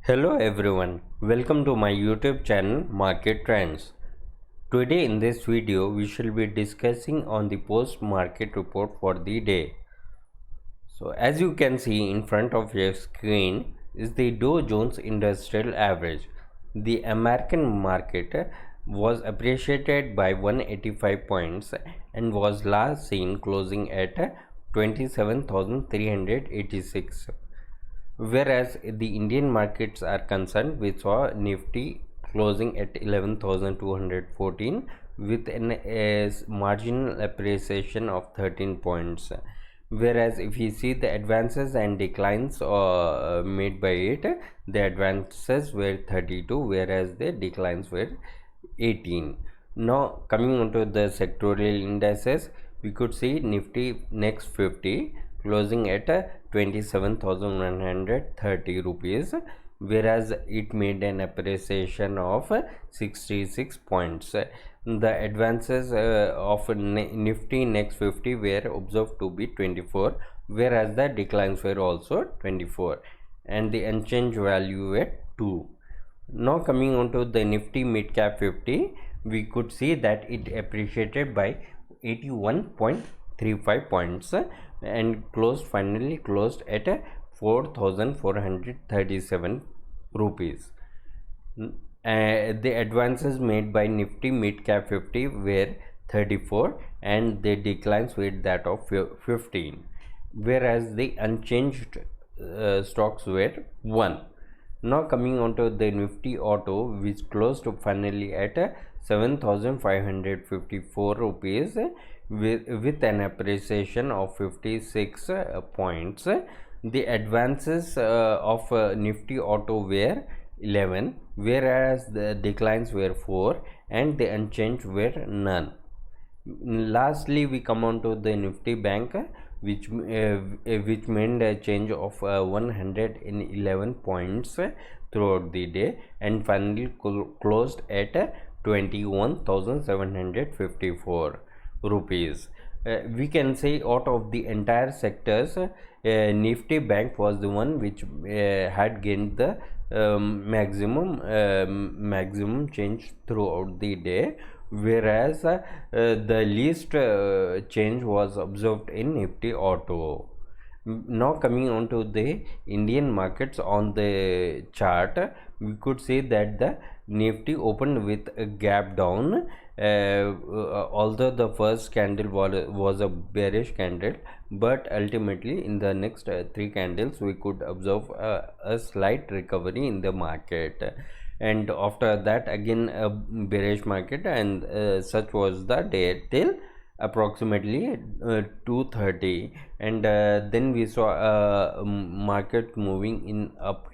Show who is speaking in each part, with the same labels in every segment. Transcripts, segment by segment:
Speaker 1: Hello everyone, welcome to my YouTube channel Market Trends. Today in this video we shall be discussing on the post market report for the day. So as you can see in front of your screen is the Dow Jones Industrial Average. The American market was appreciated by 185 points and was last seen closing at 27,386. Whereas the Indian markets are concerned, we saw Nifty closing at 11,214 with an marginal appreciation of 13 points. Whereas if you see the advances and declines made by it, the advances were 32, whereas the declines were 18. Now coming on to the sectorial indices, we could see Nifty next 50 closing at 27,130 rupees, whereas it made an appreciation of 66 points. The advances of Nifty next 50 were observed to be 24, whereas the declines were also 24, and the unchanged value were 2. Now coming on to the Nifty mid cap 50, we could see that it appreciated by 81.35 points and finally closed at 4,437 rupees. The advances made by Nifty mid cap 50 were 34 and the declines were that of 15, whereas the unchanged stocks were 1. Now coming on to the Nifty Auto, which closed finally at 7,554 rupees with an appreciation of 56 points. The advances of Nifty Auto were 11, whereas the declines were 4 and the unchanged were none. Lastly, we come on to the Nifty Bank, which made a change of 111 points throughout the day and finally closed at 21,754 rupees. We can say out of the entire sectors, Nifty Bank was the one which had gained the maximum change throughout the day, whereas the least change was observed in Nifty Auto. Now coming on to the Indian markets on the chart, we could say that the Nifty opened with a gap down, although the first candle was a bearish candle, but ultimately in the next 3 candles we could observe a slight recovery in the market, and after that again a bearish market, and such was the day till approximately 2:30, and then we saw a market moving in up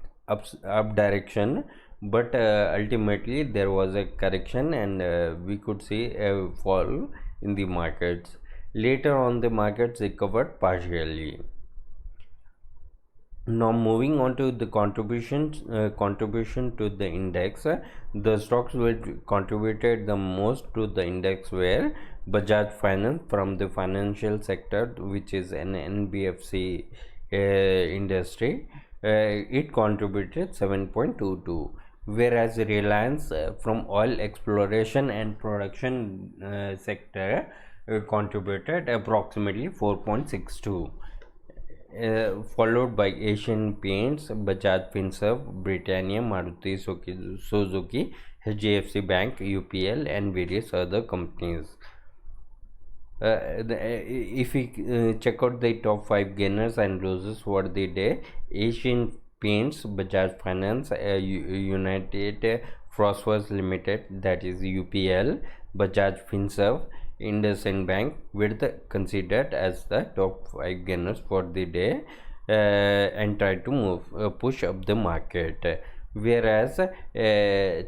Speaker 1: direction, but ultimately there was a correction and we could see a fall in the markets. Later on the markets recovered partially. Now moving on to the contribution to the index, the stocks which contributed the most to the index were Bajaj Finance from the financial sector, which is an NBFC industry. It contributed 7.22, whereas Reliance from oil exploration and production sector contributed approximately 4.62. Followed by Asian Paints, Bajaj Finserv, Britannia, Maruti Suzuki, HDFC Bank, UPL, and various other companies. If we check out the top 5 gainers and losers for the day, Asian Paints, Bajaj Finance, United Phosphorus Limited, that is UPL, Bajaj Finserv, IndusInd Bank were considered as the top 5 gainers for the day and try to push up the market, whereas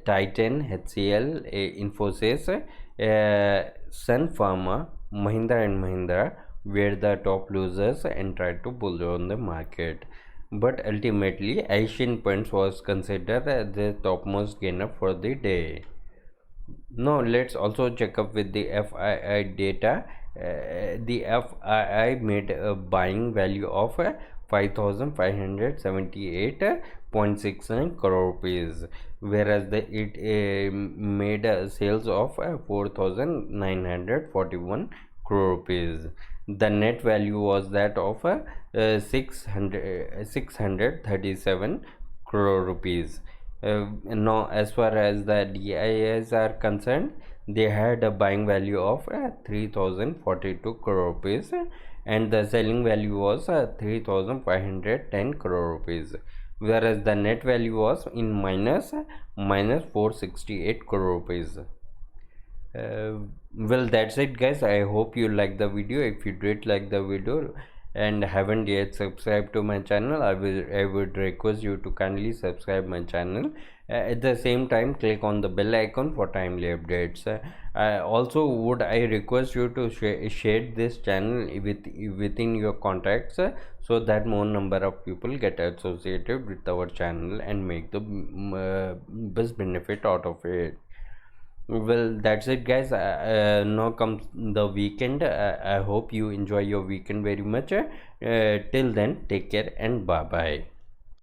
Speaker 1: Titan, HCL, Infosys, Sun Pharma, Mahindra and Mahindra were the top losers and tried to pull down the market, but ultimately Asian Paints was considered as the topmost gainer for the day. Now let's also check up with the FII data. The FII made a buying value of 5578.69 crore rupees, whereas it made sales of 4941 crore rupees. The net value was that of 637 crore rupees. Now, as far as the DIS are concerned, they had a buying value of 3042 crore rupees, and the selling value was 3510 crore rupees, whereas the net value was in minus 468 crore rupees. Well, that's it guys. I hope you like the video. If you did like the video and haven't yet subscribed to my channel, I would request you to kindly subscribe my channel. At the same time, click on the bell icon for timely updates. Also, would I request you to share this channel within your contacts, so that more number of people get associated with our channel and make the best benefit out of it. Well, that's it guys. Now comes the weekend. I hope you enjoy your weekend very much. Till then, take care and bye bye.